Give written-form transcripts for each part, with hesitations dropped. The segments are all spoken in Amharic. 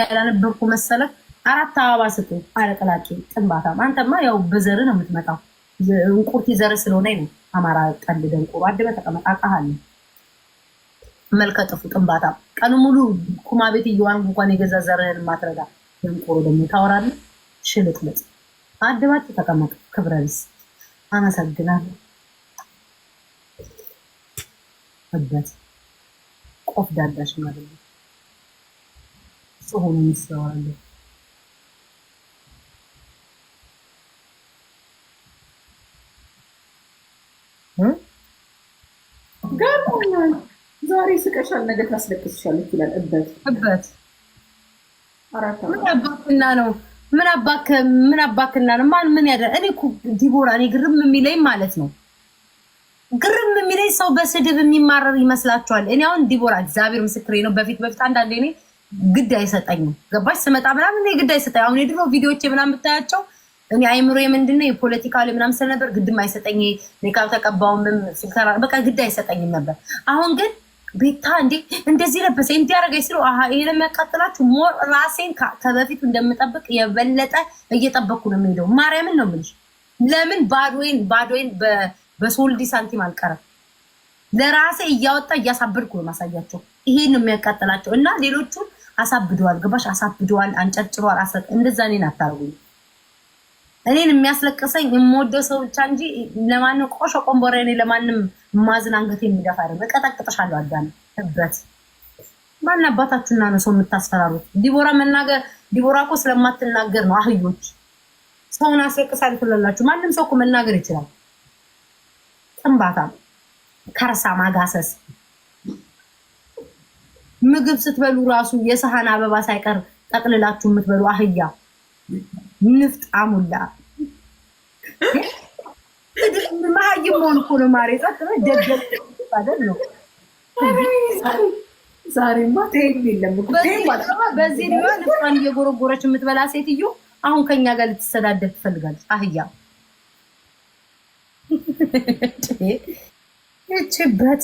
ያላነበብኩ መሰለህ? 4 አበባ ስጡ አለቀላቂ ጥንባታም። አንተማ ያው በዘር ነው የምትመጣው። እንቁርቲ ዘር ስለሆነ ነው። አማራ ቀንድ ደንቆሮ አድበህ ተቀመጣቃሃል። መልከጥፉ ጥንባታም ቀኑ ሙሉ ኩማ ቤት እየዋንክ እንኳን የገዛ ዘርህን ማትረዳ ደንቆሮ ደግሞ ታወራለህ። ሽልጥልጥ አድባችሁ ተቀመጡ። ክብረ ቢስ። አመሰግናለሁ። እበት ቆፍ ዳዳሽ ማለት ነው። ጾሙ ይሰዋል። ገርሞኛል። ዛሬ ስቀሻል፣ ነገ ታስለቅስሻለች ይላል። እበት ምን አባክና ነው? ምን አባክና ነው? ማን ምን ያደ እኔ እኮ ዲቦራ፣ እኔ ግርም የሚለኝ ማለት ነው፣ ግርም የሚለኝ ሰው በስድብ የሚማረር ይመስላችኋል? እኔ አሁን ዲቦራ እግዚአብሔር ምስክሬ ነው። በፊት አንዳንዴ እኔ ግድ አይሰጠኝም። ገባሽ? ስመጣ ምናምን እኔ ግድ አይሰጠኝ። አሁን የድሮ ቪዲዮዎች ምናምን ብታያቸው እኔ አይምሮ ምንድነው የፖለቲካ ላይ ምናምን ስለነበር ግድም አይሰጠኝ። ሜካፕ ተቀባውም ፊልተር በቃ ግድ አይሰጠኝም ነበር። አሁን ግን ቤታ እንደዚህ ለበሰ እንዲያረጋይ ሲሉ አሃ ይሄ ለሚያቃጥላችሁ ሞር ራሴን ከበፊቱ እንደምጠብቅ የበለጠ እየጠበቅኩ ነው የምሄደው። ማርያምን ነው የምልሽ። ለምን ባዶይን በሶልዲ ሳንቲም አልቀረም። ለራሴ እያወጣ እያሳብድኩ ነው ማሳያቸው። ይሄን ነው የሚያቃጥላቸው እና ሌሎቹን አሳብደዋል። ገባሽ? አሳብደዋል፣ አንጨርጭረዋል። እንደዛ እኔን አታርጉኝ። እኔን የሚያስለቅሰኝ የምወደው ሰው ብቻ እንጂ ለማንም ቆሾ ቆንቦሬ እኔ ለማንም ማዝን አንገቴ የሚደፋ አይደለም። እቀጠቅጥሻለሁ። አዳም እበት ማን አባታችሁና ነው ሰው የምታስፈራሩት? ዲቦራ እኮ ስለማትናገር ነው። አህዮች ሰውን አስለቅሳል ትላላችሁ። ማንም ሰው እኮ መናገር ይችላል። ጥንባታ ከርሳ ማጋሰስ ምግብ ስትበሉ ራሱ የሰሃን አበባ ሳይቀር ጠቅልላችሁ የምትበሉ አህያ ንፍጥ አሙላ ማህይም ሆን እኮ ነው። ማሬ ጸጥ ደደብ አይደል ነው። ዛሬማ ተይል የለም እኮ በዚህ ነው ንፍጣን እየጎረጎረች የምትበላ ሴትዮ አሁን ከኛ ጋር ልትሰዳደብ ትፈልጋለች። አህያ እችበት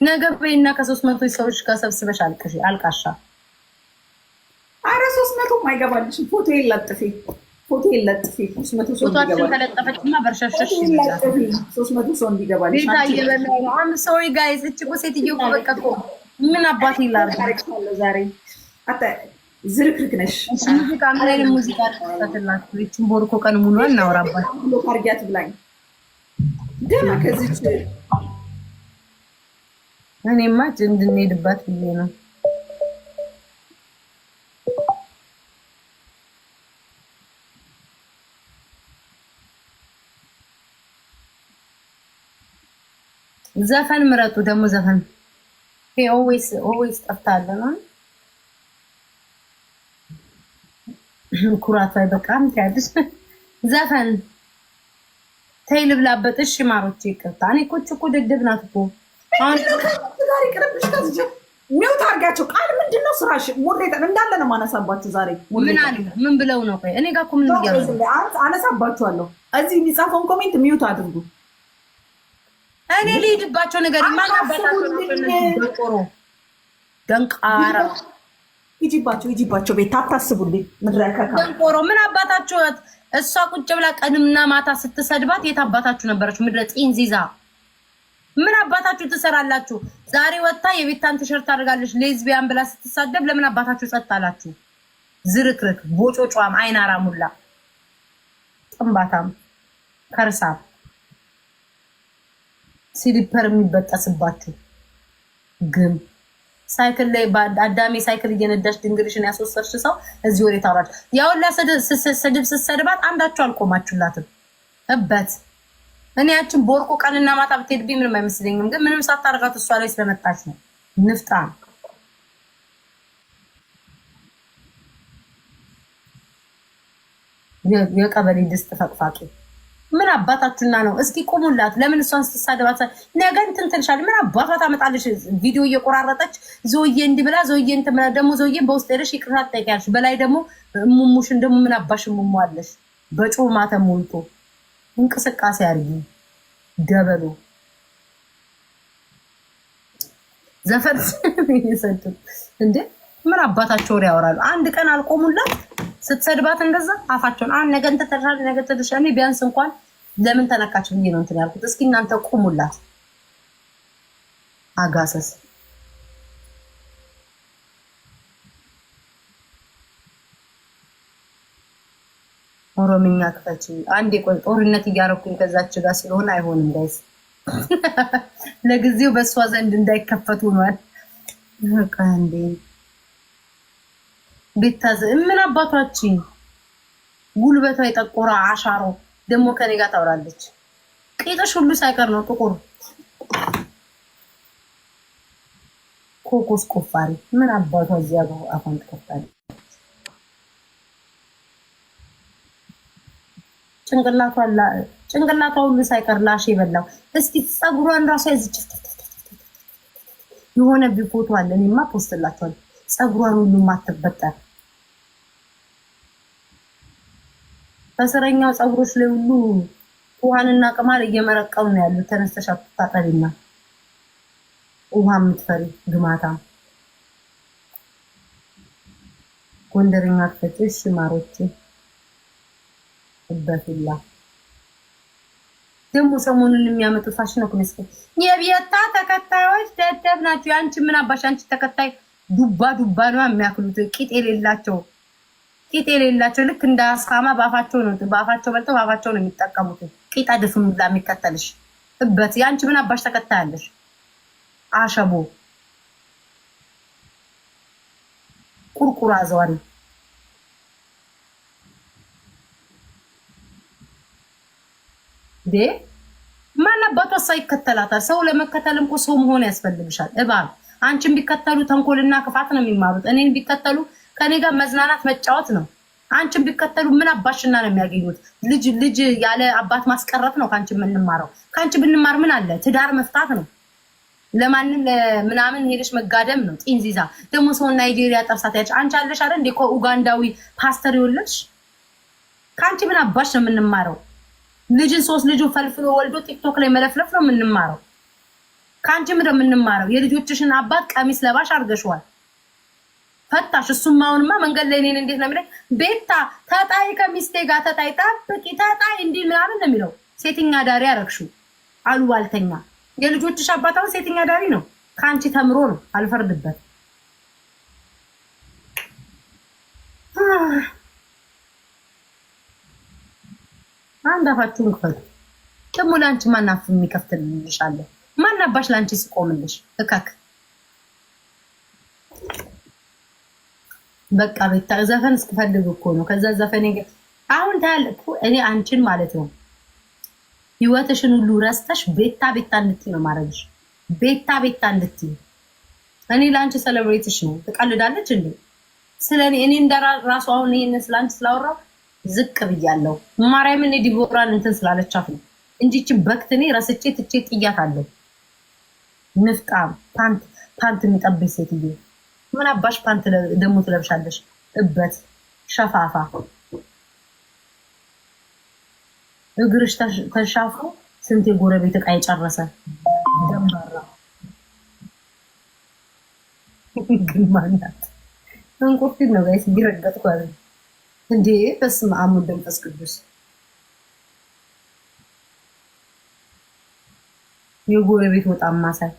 ነገር በይና ከ300 ሰዎች ጋር ሰብስበሽ አልቃሻ። አረ 300 ማይገባልሽ። ፎቶ ይለጥፊ 300 ሰው እንዲገባልሽ ተለጠፈችና በርሸሸሽ 300 ሰው እንዲገባልሽ። I'm sorry guys። እቺ ሴትዮ በቃ ምን አባት ይላል ዛሬ አታ ዝርክርክ ነሽ። ሙዚቃ ምን አይነት ሙዚቃ ተከታተላችሁ? እቺን ቦርኮ ቀን ሙሉ እናወራባት አርጊያት ብላኝ ገና ከዚች እኔማ እንድንሄድባት ብዬ ነው። ዘፈን ምረጡ ደግሞ ዘፈን ኦልዌይስ ጠፍታለና ኩራት ላይ በቃም ታያለሽ። ዘፈን ተይ ልብላበት። እሺ ማሮቼ ይቅርታ። እኔ እኮ ደደብ ናት እኮ አሁን ዛሬ ቅርብሽ ከዚህ ሚውት አድርጋቸው። ቃል ምንድነው ስራሽ? ሞዴሬተር እንዳለ ነው ማነሳባችሁ ዛሬ። ምን አለ? ምን ብለው ነው? ቆይ እኔ ጋር እኮ ምን ይያሉ አነሳባችኋለሁ። እዚህ የሚጻፈውን ኮሜንት ሚውት አድርጉ። እኔ ልሂድባቸው ነገር ማናበታቸው ደንቃራ ይጂባቸው ቤት አታስቡልኝ። ምድረከካ ደንቆሮ ምን አባታችሁ። እሷ ቁጭ ብላ ቀንምና ማታ ስትሰድባት የት አባታችሁ ነበረች? ምድረ ፂንዚዛ ምን አባታችሁ ትሰራላችሁ? ዛሬ ወጣ የቤታን ቲሸርት አድርጋለች ሌዝቢያን ብላ ስትሳደብ ለምን አባታችሁ ጸጥ አላችሁ? ዝርክርክ ቦጮጫም አይናራ ሙላ ጥንባታም ከርሳም ሲሊፐር የሚበጠስባችሁ ግን ሳይክል ላይ አዳሜ ሳይክል እየነዳሽ ድንግልሽን ያስወሰርሽ ሰው እዚህ ወሬ ታወራለች። ያውላ ስድብ ስትሰድባት አንዳችሁ አልቆማችሁላትም። እበት እኔ ያችን ቦርቆ ቀንና ማታ ብትሄድብኝ ምንም አይመስለኝም። ግን ምንም ሳታረጋት እሷ ላይ ስለመጣች ነው። ንፍጣ የቀበሌ ድስት ፈቅፋቂ ምን አባታችሁና ነው? እስኪ ቁሙላት። ለምን እሷን ስትሳደባት ነገ እንትን ትልሻለች? ምን አባቷ ታመጣለች? ቪዲዮ እየቆራረጠች ዞዬ እንዲህ ብላ ዞዬ እንትን ብላ ደግሞ ዞዬ በውስጥ ሄደሽ ይቅርታ ትጠይቂያለሽ። በላይ ደግሞ ሙሙሽን ደግሞ ምን አባሽ ሙሙ አለሽ? በጮማ ተሞልቶ እንቅስቃሴ አድርጊ ደበሎ ዘፈን ይሰጡ እንዴ ምን አባታቸው ወሬ ያወራሉ? አንድ ቀን አልቆሙላት ስትሰድባት እንደዛ አፋቸውን ነገ እንትን ተደርሻለች ነገ ተደርሻለች። እኔ ቢያንስ እንኳን ለምን ተነካች ብዬ ነው እንትን ያልኩት። እስኪ እናንተ ቁሙላት። አጋሰስ ኦሮምኛ ክፈች አንዴ። ቆይ ጦርነት እያረኩኝ ከዛች ጋር ስለሆነ አይሆንም ጋይስ። ለጊዜው በእሷ ዘንድ እንዳይከፈቱ ሆኗል። በቃ እንዴ ቤታዘ ምን አባቷችን ጉልበቷ የጠቆረ አሻሮ ደግሞ ከኔ ጋር ታወራለች። ቂጥሽ ሁሉ ሳይቀር ነው ጥቁር ኮኮስ ቆፋሪ። ምን አባቷ እዚያ ጋር አፋን ትከፍታለች። ጭንቅላቷ ሁሉ ሳይቀር ላሽ የበላው። እስኪ ፀጉሯን ራሷ ያዝች የሆነ ቢፎቶ አለ። እኔማ ፖስትላችኋለሁ። ፀጉሯን ሁሉ ማትበጠር በስረኛው ፀጉሮች ላይ ሁሉ ውሃንና ቅማል እየመረቀው ነው ያሉት። ተነስተሽ አትታጠቢና ውሃ የምትፈሪ ግማታ ጎንደርኛ ክፈትሽ ማሮቼ በፊላ ደግሞ ሰሞኑን የሚያመጡ ፋሽን ነው ከመስከ የቤታ ተከታዮች ደደብ ናቸው። ያንቺ ምን አባሽ አንቺ ተከታይ ዱባ ነው የሚያክሉት ቂጥ የሌላቸው ልክ እንደ አስካማ ባፋቸው በልተው ባፋቸው ነው የሚጠቀሙት። ቂጣ ድፍም ለሚከተልሽ እበት ያንቺ ምን አባሽ ተከታያለሽ? አሸቦ ቁርቁራ ዘዋሪ ዴ ማን አባቷ ሳይከተላታል? ሰው ለመከተልም እኮ ሰው መሆን ያስፈልግሻል። እባብ አንቺን ቢከተሉ ተንኮልና ክፋት ነው የሚማሩት። እኔን ቢከተሉ ከኔ ጋር መዝናናት መጫወት ነው። አንቺን ቢከተሉ ምን አባሽና ነው የሚያገኙት? ልጅ ያለ አባት ማስቀረት ነው ካንቺ የምንማረው። ካንቺ ብንማር ምን አለ? ትዳር መፍታት ነው። ለማንም ለምናምን ሄደሽ መጋደም ነው። ጢንዚዛ ደግሞ ሰው ናይጄሪያ ጠብሳት ያጭ አንቺ አለሽ አይደል እንዴ? ኡጋንዳዊ ፓስተር ይወለድሽ። ካንቺ ምን አባሽ ነው የምንማረው? ልጅን 3 ልጅ ፈልፍሎ ወልዶ ቲክቶክ ላይ መለፍለፍ ነው የምንማረው። ካንቺ ምንድን ነው የምንማረው? የልጆችሽን አባት ቀሚስ ለባሽ አድርገሽዋል። ፈታሽ። እሱም አሁንማ መንገድ ላይ እኔን እንዴት ነው የሚለኝ? ቤታ ተጣይ ከሚስቴ ጋር ተጣይ ጠብቂ ተጣይ እንዲህ ምናምን ነው የሚለው። ሴተኛ ዳሪ አረግሽው አሉባልተኛ። የልጆችሽ አባት አሁን ሴተኛ ዳሪ ነው። ከአንቺ ተምሮ ነው። አልፈርድበት። አንድ አፋችሁን ክፈቱ። ደግሞ ለአንቺ ማናፍ የሚከፍትልሽ አለ? ማናባሽ ለአንቺ ሲቆምልሽ እከክ በቃ ቤታ ዘፈን እስክፈልግ እኮ ነው። ከዛ ዘፈን አሁን ታልኩ እኔ አንቺን ማለት ነው ህይወትሽን ሁሉ ረስተሽ ቤታ እንድትይ ነው ማረግሽ። ቤታ እንድትይ እኔ ለአንቺ ሴሌብሬትሽ ነው። ትቀልዳለች እንዴ ስለኔ? እኔ እንደራሱ አሁን ይሄን ስላንቺ ስላወራው ዝቅ ብያለሁ። ማርያምን ዲቦራን እንትን ስላለቻት ነው እንጂ እቺ በክትኔ ረስቼ ትቼ ጥያታለሁ። ንፍጣም ፓንት የሚጠብሽ ሴትዮ ምን አባሽ ፓንት ደግሞ ትለብሻለሽ? እበት ሸፋፋ እግርሽ ተሻፉ። ስንት የጎረቤት ዕቃ የጨረሰ ደንባራ ግማናት እንቁርት ነው ጋይስ ቢረገጥ ኳል እንዴ! በስመ አብ ወወልድ ወመንፈስ ቅዱስ። የጎረቤት ወጣ ማሳይ